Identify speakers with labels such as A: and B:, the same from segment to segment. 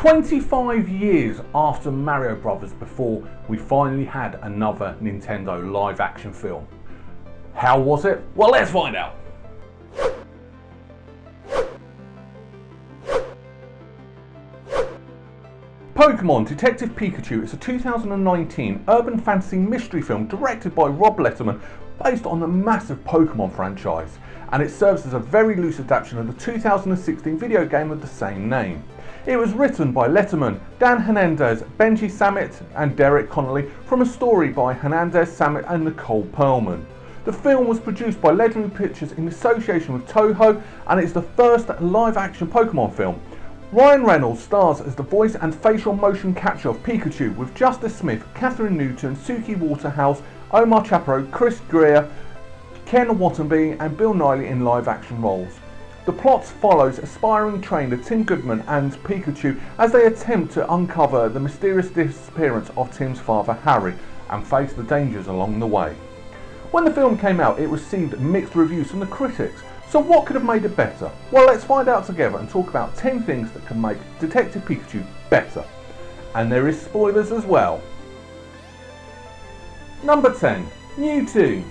A: 25 years after Mario Brothers before we finally had another Nintendo live action film. How was it? Well, let's find out. Pokémon Detective Pikachu is a 2019 urban fantasy mystery film directed by Rob Letterman based on the massive Pokémon franchise, and it serves as a very loose adaptation of the 2016 video game of the same name. It was written by Letterman, Dan Hernandez, Benji, Samit and Connolly from a story by Hernandez, Samit and Nicole Perlman. The film was produced by Legendary Pictures in association with Toho, and it's the first live-action Pokémon film. Reynolds stars as the voice and facial motion capture of Pikachu, with Justice Smith, Kathryn Newton, Suki Waterhouse, Omar Chaparro, Geere, Watanabe and Bill Nighy in live-action roles. The plot follows aspiring trainer Tim Goodman and Pikachu as they attempt to uncover the mysterious disappearance of Tim's father Harry and face the dangers along the way. When the film came out, it received mixed reviews from the critics. So what could have made it better? Well, let's find out together and talk about 10 things that can make Detective Pikachu better. And there is spoilers as well. Number 10. Mew Too.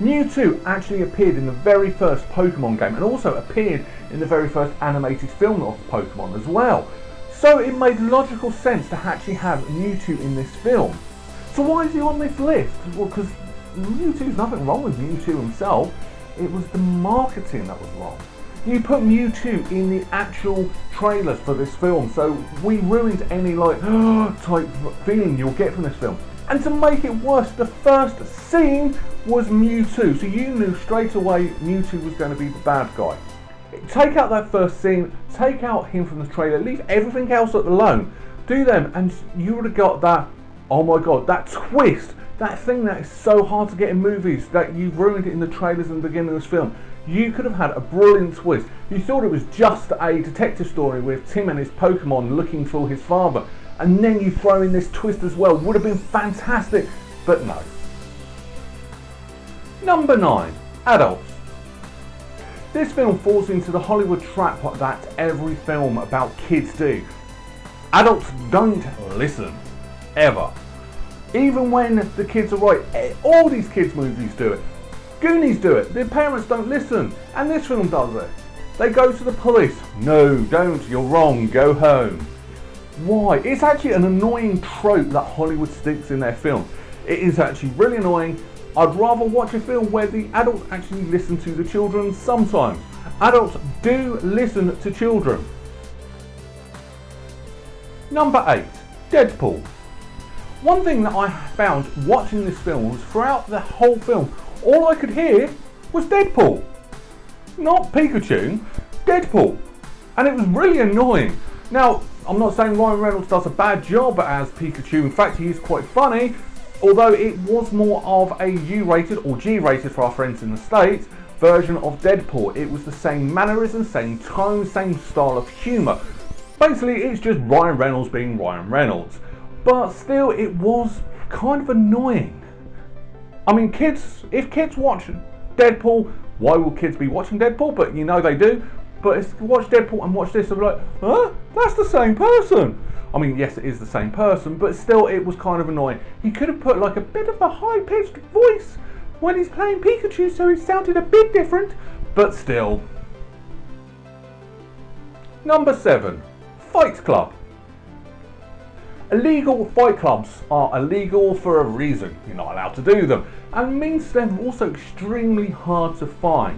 A: Mew Too actually appeared in the very first Pokémon game and also appeared in the very first animated film of Pokémon as well. So it made logical sense to actually have Mew Too in this film. So why is he on this list? Well, because Mewtwo's nothing wrong with Mew Too himself. It was the marketing that was wrong. You put Mew Too in the actual trailers for this film, so we ruined any type feeling you'll get from this film. And to make it worse, the first scene was Mew Too, so you knew straight away Mew Too was going to be the bad guy. Take out that first scene, take out him from the trailer, leave everything else alone. Do them, and you would have got that, oh my god, that twist. That thing that is so hard to get in movies, that you've ruined it in the trailers and the beginning of this film. You could have had a brilliant twist. You thought it was just a detective story with Tim and his Pokemon looking for his father, and then you throw in this twist as well. Would have been fantastic, but no. Number 9. Adults. This film falls into the Hollywood trap that every film about kids do. Adults don't listen. Ever. Even when the kids are right, all these kids movies do it. Goonies do it, their parents don't listen, and this film does it. They go to the police, no, don't, you're wrong, go home. Why? It's actually an annoying trope that Hollywood sticks in their films. It is actually really annoying. I'd rather watch a film where the adults actually listen to the children sometimes. Adults do listen to children. Number 8. Deadpool. One thing that I found watching this film was throughout the whole film, all I could hear was Deadpool. Not Pikachu, Deadpool. And it was really annoying. Now, I'm not saying Ryan Reynolds does a bad job as Pikachu. In fact, he is quite funny, although it was more of a U-rated or G-rated for our friends in the States version of Deadpool. It was the same mannerisms, same tone, same style of humour. Basically, it's just Ryan Reynolds being Ryan Reynolds. But still, it was kind of annoying. I mean, if kids watch Deadpool, why will kids be watching Deadpool? But you know they do. But if you watch Deadpool and watch this, they'll be like, huh? That's the same person. I mean, yes, it is the same person, but still, it was kind of annoying. He could have put like a bit of a high-pitched voice when he's playing Pikachu, so it sounded a bit different, but still. Number 7. Fight Club. Illegal fight clubs are illegal for a reason. You're not allowed to do them, and means they're also extremely hard to find.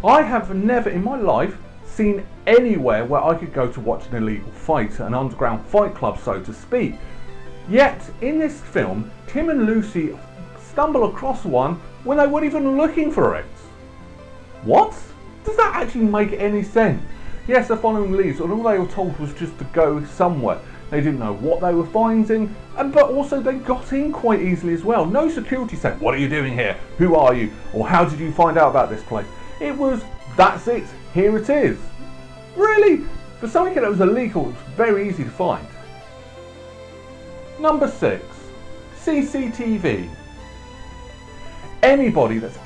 A: I have never in my life seen anywhere where I could go to watch an illegal fight, an underground fight club, so to speak. Yet in this film, Tim and Lucy stumble across one when they weren't even looking for it. What? Does that actually make any sense? Yes, they're following leads, and all they were told was just to go somewhere. They didn't know what they were finding, but also they got in quite easily as well. No security saying, what are you doing here? Who are you? Or how did you find out about this place? It was, that's it, here it is. Really? For something that was illegal, it was very easy to find. Number 6. CCTV. Anybody that's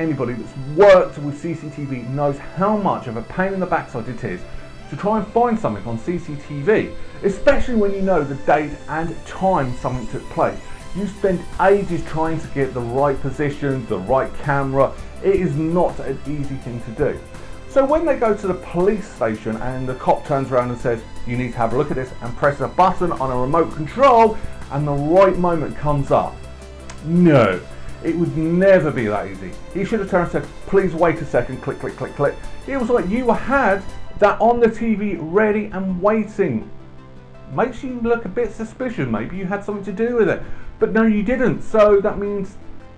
A: worked with CCTV knows how much of a pain in the backside it is to try and find something on CCTV, especially when you know the date and time something took place. You spend ages trying to get the right position, the right camera. It is not an easy thing to do. So when they go to the police station and the cop turns around and says, you need to have a look at this and press a button on a remote control, and the right moment comes up. No, it would never be that easy. He should have turned and said, please wait a second, click, click, click, click. It was like you had that on the TV ready and waiting. Makes you look a bit suspicious. Maybe you had something to do with it. But no, you didn't. So that means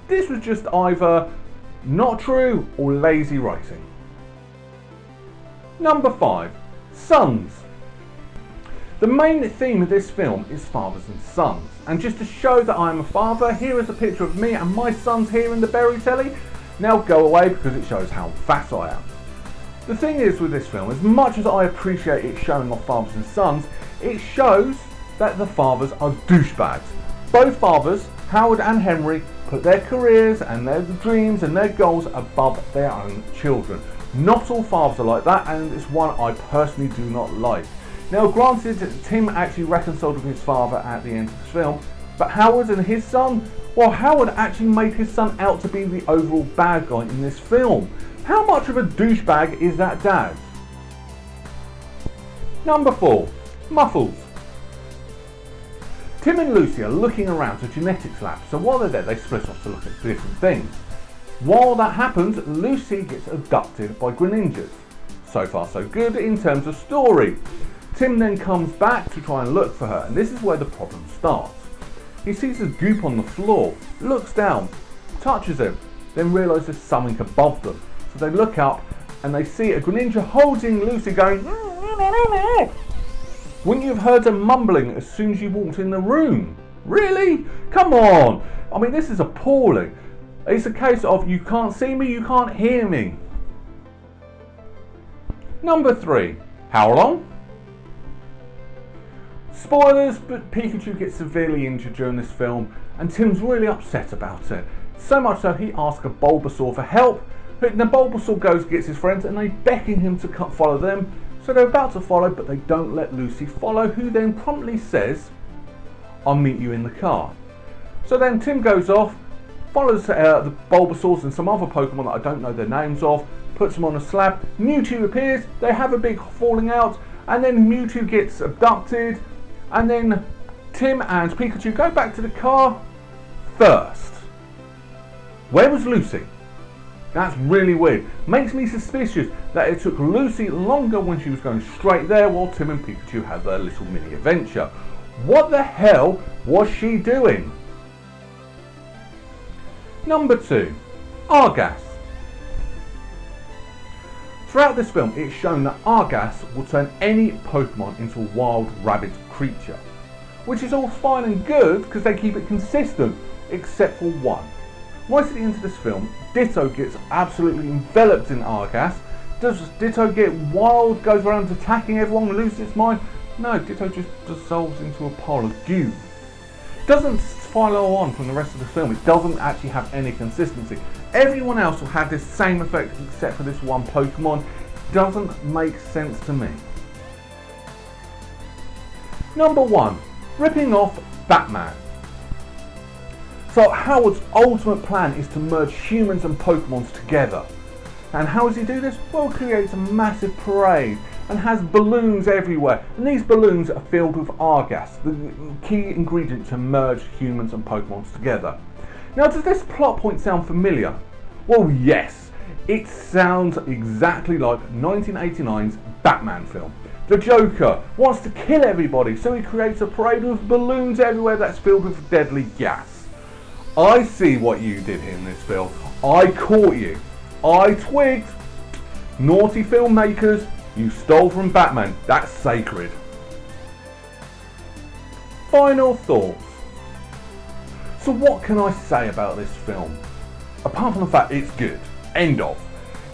A: this was just either not true or lazy writing. Number 5, sons. The main theme of this film is fathers and sons. And just to show that I'm a father, here is a picture of me and my sons here in the berry telly. Now go away because it shows how fat I am. The thing is with this film, as much as I appreciate it showing off fathers and sons, it shows that the fathers are douchebags. Both fathers, Howard and Henry, put their careers and their dreams and their goals above their own children. Not all fathers are like that, and it's one I personally do not like. Now granted, Tim actually reconciled with his father at the end of the film, but Howard and his son, well, Howard actually made his son out to be the overall bad guy in this film. How much of a douchebag is that dad? Number 4, Muffles. Tim and Lucy are looking around a genetics lab, so while they're there they split off to look at different things. While that happens, Lucy gets abducted by Greninjas. So far so good in terms of story. Tim then comes back to try and look for her, and this is where the problem starts. He sees a goop on the floor, looks down, touches him, then realises something above them. So they look up and they see a Greninja holding Lucy going, wouldn't you have heard her mumbling as soon as you walked in the room? Really? Come on! I mean, this is appalling. It's a case of you can't see me, you can't hear me. Number 3, how long? Spoilers, but Pikachu gets severely injured during this film and Tim's really upset about it. So much so he asks a Bulbasaur for help, but the Bulbasaur goes and gets his friends and they beckon him to follow them. So they're about to follow, but they don't let Lucy follow, who then promptly says, I'll meet you in the car. So then Tim goes off, follows the Bulbasaurs and some other Pokemon that I don't know their names of, puts them on a slab, Mew Too appears, they have a big falling out, and then Mew Too gets abducted, and then Tim and Pikachu go back to the car first. Where was Lucy? That's really weird. Makes me suspicious that it took Lucy longer when she was going straight there while Tim and Pikachu had their little mini adventure. What the hell was she doing? Number 2, Argas. Throughout this film, it's shown that Argas will turn any Pokemon into a wild rabid creature, which is all fine and good because they keep it consistent, except for one. Right at the end of this film, Ditto gets absolutely enveloped in Argas. Does Ditto get wild, goes around attacking everyone and loses its mind? No, Ditto just dissolves into a pile of goo. Doesn't follow on from the rest of the film. It doesn't actually have any consistency. Everyone else will have this same effect except for this one Pokemon. Doesn't make sense to me. Number 1, ripping off Batman. So Howard's ultimate plan is to merge humans and Pokemons together. And how does he do this? Well, he creates a massive parade and has balloons everywhere. And these balloons are filled with Argas, the key ingredient to merge humans and Pokemons together. Now, does this plot point sound familiar? Well, yes. It sounds exactly like 1989's Batman film. The Joker wants to kill everybody, so he creates a parade with balloons everywhere that's filled with deadly gas. I see what you did here in this film. I caught you. I twigged. Naughty filmmakers, you stole from Batman. That's sacred. Final thoughts. So what can I say about this film? Apart from the fact it's good. End of.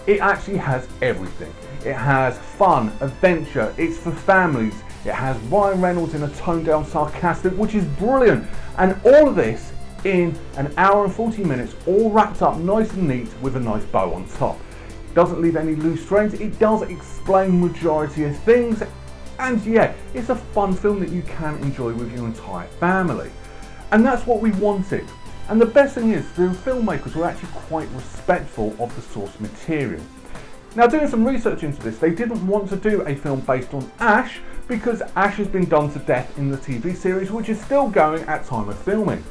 A: It actually has everything. It has fun, adventure, it's for families. It has Ryan Reynolds in a toned down sarcastic, which is brilliant. And all of this in an hour and 40 minutes, all wrapped up nice and neat with a nice bow on top. doesn't leave any loose threads, it does explain majority of things, and yeah, it's a fun film that you can enjoy with your entire family. And that's what we wanted. And the best thing is, the filmmakers were actually quite respectful of the source material. Now, doing some research into this, they didn't want to do a film based on Ash because Ash has been done to death in the TV series, which is still going at time of filming.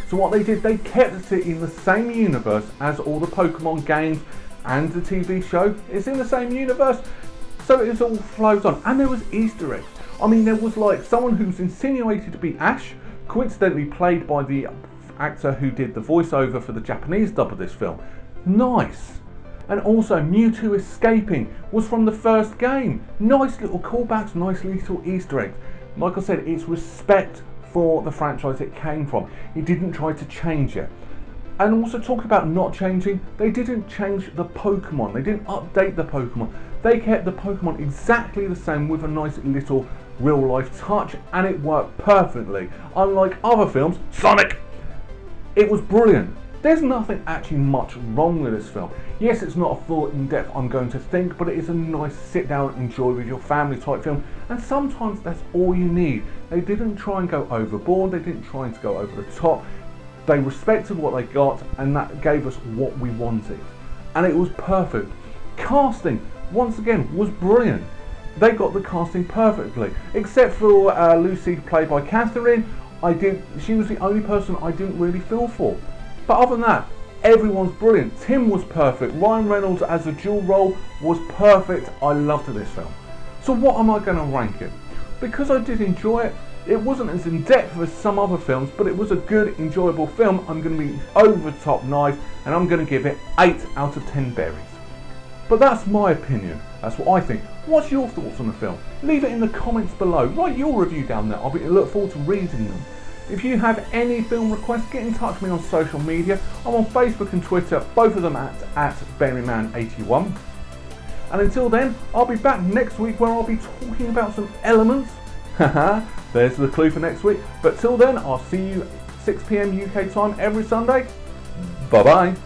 A: So what they did, they kept it in the same universe as all the Pokemon games and the TV show. It's in the same universe, so it all flows on. And there was Easter eggs. I mean, there was like someone who's insinuated to be Ash, coincidentally played by the actor who did the voiceover for the Japanese dub of this film. Nice. And also Mew Too escaping was from the first game. Nice little callbacks, nice little Easter eggs. Like I said, it's respect for the franchise it came from. It didn't try to change it. And also talk about not changing, they didn't change the Pokemon. They didn't update the Pokemon. They kept the Pokemon exactly the same with a nice little real life touch, and it worked perfectly. Unlike other films, Sonic, it was brilliant. There's nothing actually much wrong with this film. Yes, it's not a full in-depth I'm going to think, but it is a nice sit down, enjoy with your family type film, and sometimes that's all you need. They didn't try and go overboard, they didn't try to go over the top. They respected what they got, and that gave us what we wanted. And it was perfect. Casting, once again, was brilliant. They got the casting perfectly, except for Lucy, played by Kathryn. She was the only person I didn't really feel for. But other than that, everyone's brilliant. Tim was perfect. Ryan Reynolds as a dual role was perfect. I loved this film. So what am I going to rank it? Because I did enjoy it. It wasn't as in-depth as some other films, but it was a good, enjoyable film. I'm going to be over the top nice, and I'm going to give it 8 out of 10 berries. But that's my opinion. That's what I think. What's your thoughts on the film? Leave it in the comments below. Write your review down there. I'll look forward to reading them. If you have any film requests, get in touch with me on social media. I'm on Facebook and Twitter, both of them at Berryman81. And until then, I'll be back next week where I'll be talking about some elements. Haha, there's the clue for next week. But till then, I'll see you 6 PM UK time every Sunday. Bye bye.